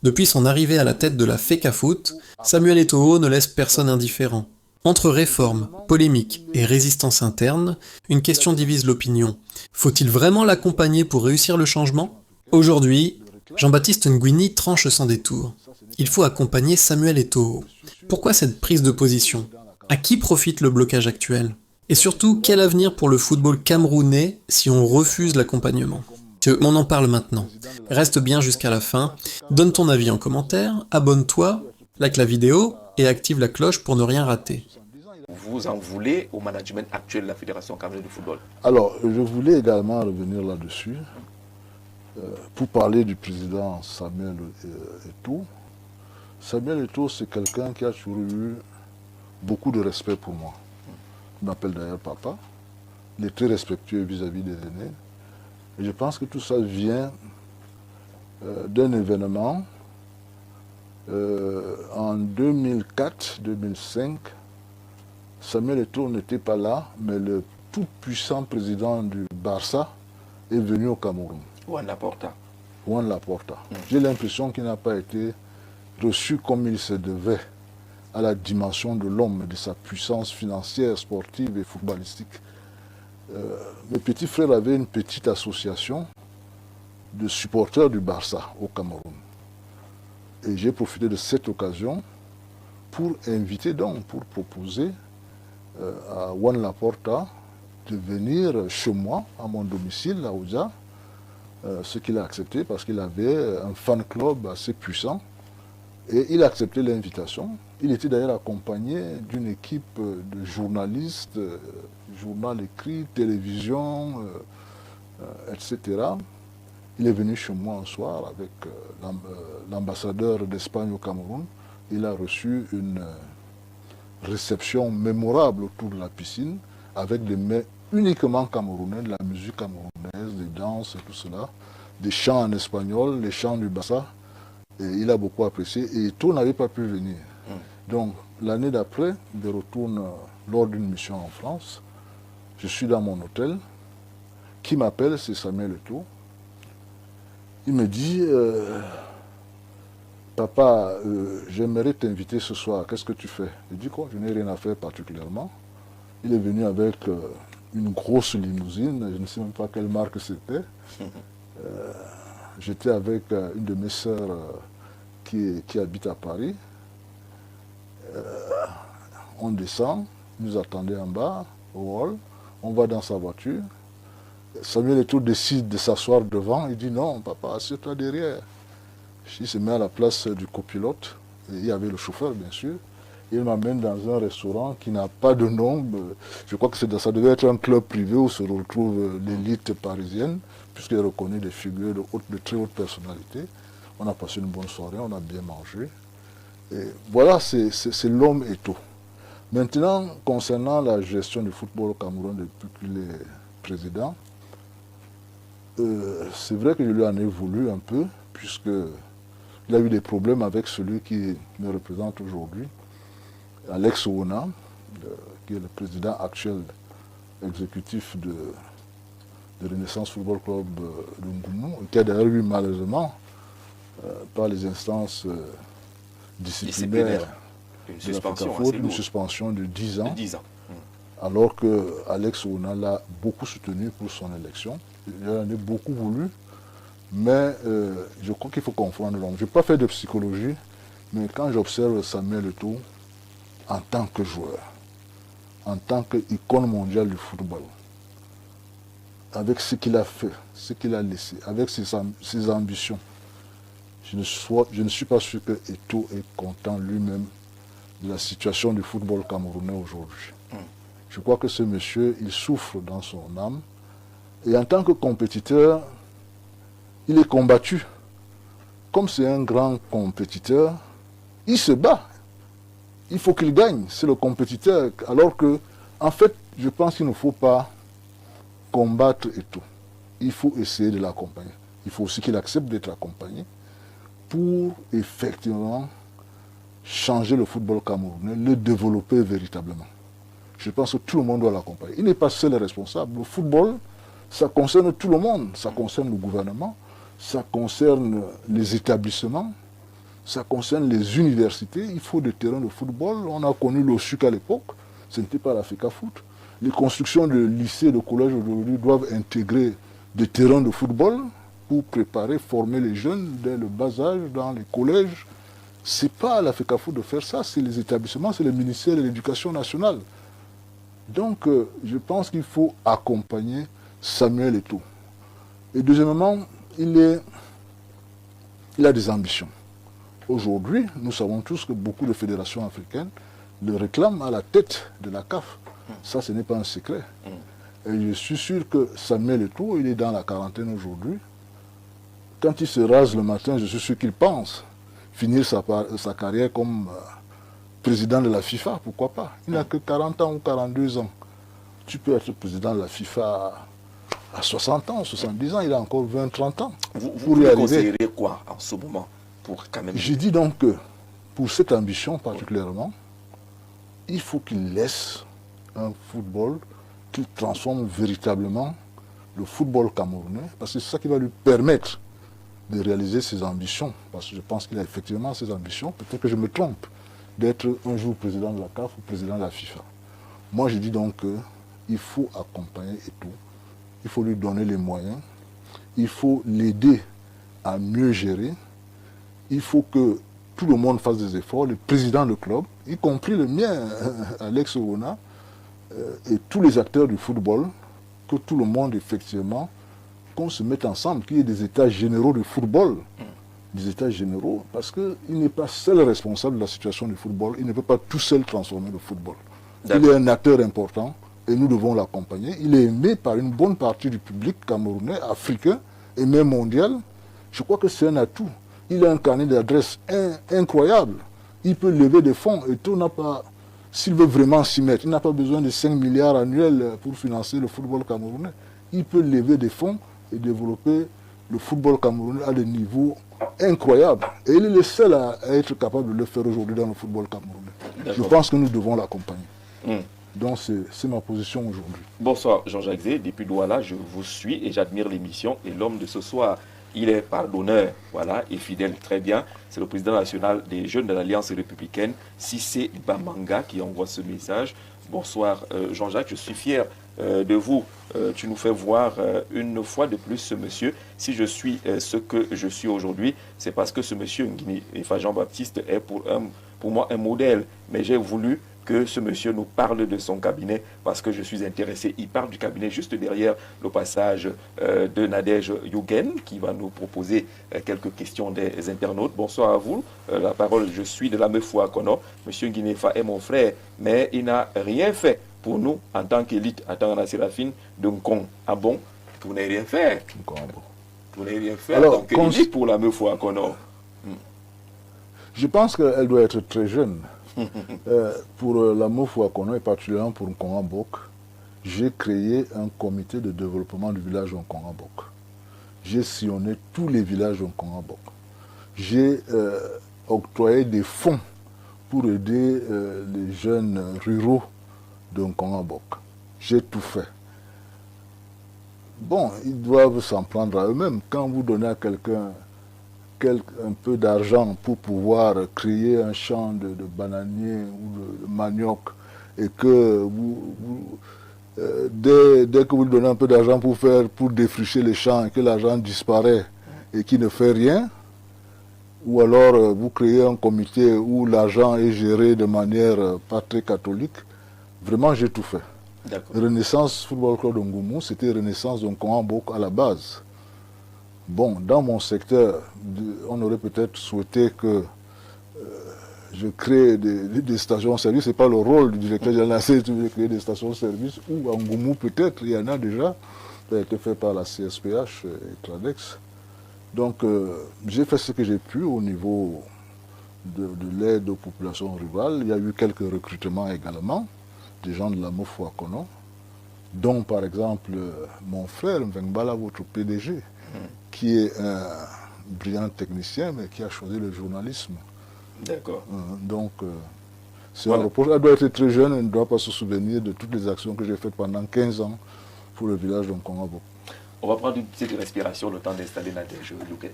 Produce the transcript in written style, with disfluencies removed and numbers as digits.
Depuis son arrivée à la tête de la FECAFOOT, Samuel Eto'o ne laisse personne indifférent. Entre réforme, polémique et résistance interne, une question divise l'opinion. Faut-il vraiment l'accompagner pour réussir le changement? Aujourd'hui, Jean-Baptiste Nguini tranche sans détour. Il faut accompagner Samuel Eto'o. Pourquoi cette prise de position? À qui profite le blocage actuel? Et surtout, quel avenir pour le football camerounais si on refuse l'accompagnement? On en parle maintenant. Reste bien jusqu'à la fin, donne ton avis en commentaire, abonne-toi, like la vidéo et active la cloche pour ne rien rater. Vous en voulez au management actuel de la Fédération camerounaise de football? Alors, je voulais également revenir là-dessus pour parler du président Samuel Eto'o. Samuel Eto'o, c'est quelqu'un qui a toujours eu beaucoup de respect pour moi. Il m'appelle d'ailleurs papa. Il est très respectueux vis-à-vis des aînés. Et je pense que tout ça vient d'un événement en 2004-2005. Samuel Eto'o n'était pas là, mais le tout-puissant président du Barça est venu au Cameroun. Juan Laporta. Juan Laporta. J'ai l'impression qu'il n'a pas été reçu comme il se devait à la dimension de l'homme, de sa puissance financière, sportive et footballistique. Mes petits frères avaient une petite association de supporters du Barça au Cameroun. Et j'ai profité de cette occasion pour inviter donc, pour proposer à Juan Laporta de venir chez moi, à mon domicile, à Oudja, ce qu'il a accepté parce qu'il avait un fan club assez puissant. Et il a accepté l'invitation. Il était d'ailleurs accompagné d'une équipe de journalistes, journal écrit, télévision, etc. Il est venu chez moi un soir avec l'ambassadeur d'Espagne au Cameroun. Il a reçu une réception mémorable autour de la piscine avec des mets uniquement camerounais, de la musique camerounaise, des danses et tout cela, des chants en espagnol, les chants du Barça. Et il a beaucoup apprécié et tout n'avait pas pu venir. Donc l'année d'après, de retour lors d'une mission en France, je suis dans mon hôtel. Qui m'appelle, c'est Samuel Eto'o. Il me dit, papa, j'aimerais t'inviter ce soir, qu'est-ce que tu fais? Je dis quoi? Je n'ai rien à faire particulièrement. Il est venu avec une grosse limousine, je ne sais même pas quelle marque c'était. J'étais avec une de mes sœurs qui habite à Paris. On descend, il nous attendait en bas, au hall. On va dans sa voiture. Samuel Eto'o décide de s'asseoir devant. Il dit non, papa, assieds-toi derrière. Il se met à la place du copilote. Et il y avait le chauffeur, bien sûr. Il m'amène dans un restaurant qui n'a pas de nom. Je crois que ça devait être un club privé où se retrouve l'élite parisienne, puisqu'il reconnaît des figures de très haute personnalité. On a passé une bonne soirée, on a bien mangé. Et voilà, c'est l'homme Eto'o. Maintenant, concernant la gestion du football au Cameroun depuis qu'il est président, c'est vrai que je lui en ai voulu un peu, puisqu'il a eu des problèmes avec celui qui me représente aujourd'hui, Alex Ouona, qui est le président actuel exécutif de Renaissance Football Club de Ngoumou, qui a d'ailleurs eu malheureusement, par les instances disciplinaires, une suspension de 10 ans. Alors que Alex Ouona l'a beaucoup soutenu pour son élection. Il en a beaucoup voulu, mais je crois qu'il faut confondre l'homme. Je n'ai pas fait de psychologie, mais quand j'observe Samuel Eto'o en tant que joueur, en tant qu'icône mondiale du football, avec ce qu'il a fait, ce qu'il a laissé, avec ses ambitions, je ne suis pas sûr que Eto'o est content lui-même de la situation du football camerounais aujourd'hui. Je crois que ce monsieur, il souffre dans son âme. Et en tant que compétiteur, il est combattu. Comme c'est un grand compétiteur, il se bat. Il faut qu'il gagne, c'est le compétiteur. Alors que, en fait, je pense qu'il ne faut pas combattre Eto'o. Il faut essayer de l'accompagner. Il faut aussi qu'il accepte d'être accompagné pour effectivement changer le football camerounais, le développer véritablement. Je pense que tout le monde doit l'accompagner. Il n'est pas seul responsable. Le football, ça concerne tout le monde. Ça concerne le gouvernement, ça concerne les établissements, ça concerne les universités. Il faut des terrains de football. On a connu l'OSUC à l'époque, ce n'était pas la FECAFOOT. Les constructions de lycées, de collèges aujourd'hui doivent intégrer des terrains de football pour préparer, former les jeunes dès le bas âge dans les collèges. Ce n'est pas à la FECAFOOT de faire ça, c'est les établissements, c'est le ministère de l'Éducation nationale. Donc, je pense qu'il faut accompagner Samuel Eto'o. Et deuxièmement, il a des ambitions. Aujourd'hui, nous savons tous que beaucoup de fédérations africaines le réclament à la tête de la CAF. Ça, ce n'est pas un secret. Et je suis sûr que Samuel Eto'o, il est dans la quarantaine aujourd'hui. Quand il se rase le matin, je suis sûr qu'il pense finir sa carrière comme président de la FIFA, pourquoi pas. Il n'a que 40 ans ou 42 ans. Tu peux être président de la FIFA à 60 ans, 70 ans, il a encore 20, 30 ans. Vous lui conseillerez quoi en ce moment pour quand même... J'ai dit donc que pour cette ambition particulièrement, il faut qu'il laisse un football, qu'il transforme véritablement le football camerounais, parce que c'est ça qui va lui permettre de réaliser ses ambitions, parce que je pense qu'il a effectivement ses ambitions, peut-être que je me trompe, d'être un jour président de la CAF ou président de la FIFA. Moi, je dis donc qu'il faut accompagner Eto'o, il faut lui donner les moyens, il faut l'aider à mieux gérer, il faut que tout le monde fasse des efforts, les présidents de club, y compris le mien, Alex Owona, et tous les acteurs du football, que tout le monde, effectivement, qu'on se mette ensemble, qu'il y ait des états généraux du football, des états généraux, parce qu'il n'est pas seul responsable de la situation du football, il ne peut pas tout seul transformer le football. Il est un acteur important et nous devons l'accompagner. Il est aimé par une bonne partie du public camerounais, africain et même mondial. Je crois que c'est un atout. Il a un carnet d'adresses incroyable. Il peut lever des fonds et tout n'a pas... S'il veut vraiment s'y mettre, il n'a pas besoin de 5 milliards annuels pour financer le football camerounais. Il peut lever des fonds et développer le football camerounais à des niveaux incroyables. Et il est le seul à être capable de le faire aujourd'hui dans le football camerounais. Je pense que nous devons l'accompagner. Donc c'est ma position aujourd'hui. Bonsoir Jean-Jacques Zé, depuis Douala, je vous suis et j'admire l'émission. Et l'homme de ce soir, il est pardonneur, voilà, et fidèle, très bien. C'est le président national des jeunes de l'Alliance républicaine, Cissé Bamanga, qui envoie ce message. Bonsoir Jean-Jacques, je suis fier de vous. Tu nous fais voir une fois de plus ce monsieur. Si je suis ce que je suis aujourd'hui, c'est parce que ce monsieur Nguinefa Jean-Baptiste est pour moi un modèle. Mais j'ai voulu que ce monsieur nous parle de son cabinet parce que je suis intéressé. Il parle du cabinet juste derrière le passage de Nadège Yougen qui va nous proposer quelques questions des internautes. Bonsoir à vous. La parole, je suis de la Mefoua Kono. Monsieur Nguinefa est mon frère, mais il n'a rien fait pour nous en tant qu'élite, en tant que Séraphine de Nkong. Ah bon? Vous n'avez rien fait? Vous n'avez rien fait en tant qu'élite pour la Mefoua Kono? Je pense qu'elle doit être très jeune. Pour la Mefoua Kono et particulièrement pour Nkongabok, j'ai créé un comité de développement du village de Nkongabok. J'ai sillonné tous les villages de Nkongabok. J'ai octroyé des fonds pour aider les jeunes ruraux de Nkongabok. J'ai tout fait. Bon, ils doivent s'en prendre à eux-mêmes. Quand vous donnez à quelqu'un un peu d'argent pour pouvoir créer un champ de bananiers ou de manioc et que dès que vous lui donnez un peu d'argent pour défricher les champs et que l'argent disparaît et qu'il ne fait rien, ou alors vous créez un comité où l'argent est géré de manière pas très catholique, vraiment j'ai tout fait. Renaissance Football Club de Ngoumou, c'était Renaissance de Nkongabok à la base. Bon, dans mon secteur, on aurait peut-être souhaité que je crée des stations-service. Ce n'est pas le rôle du directeur général de créer des stations-service, ou en Ngoumou peut-être, il y en a déjà. Ça a été fait par la CSPH et Tradex. Donc, j'ai fait ce que j'ai pu au niveau de l'aide aux populations rurales. Il y a eu quelques recrutements également, des gens de la Mefoua Kono, dont par exemple mon frère Mvengbala, votre PDG, qui est un brillant technicien, mais qui a choisi le journalisme. D'accord. Donc, c'est un reproche. Elle doit être très jeune, elle ne doit pas se souvenir de toutes les actions que j'ai faites pendant 15 ans pour le village de Nkongabok. On va prendre une petite respiration, le temps d'installer Nadège Yougen.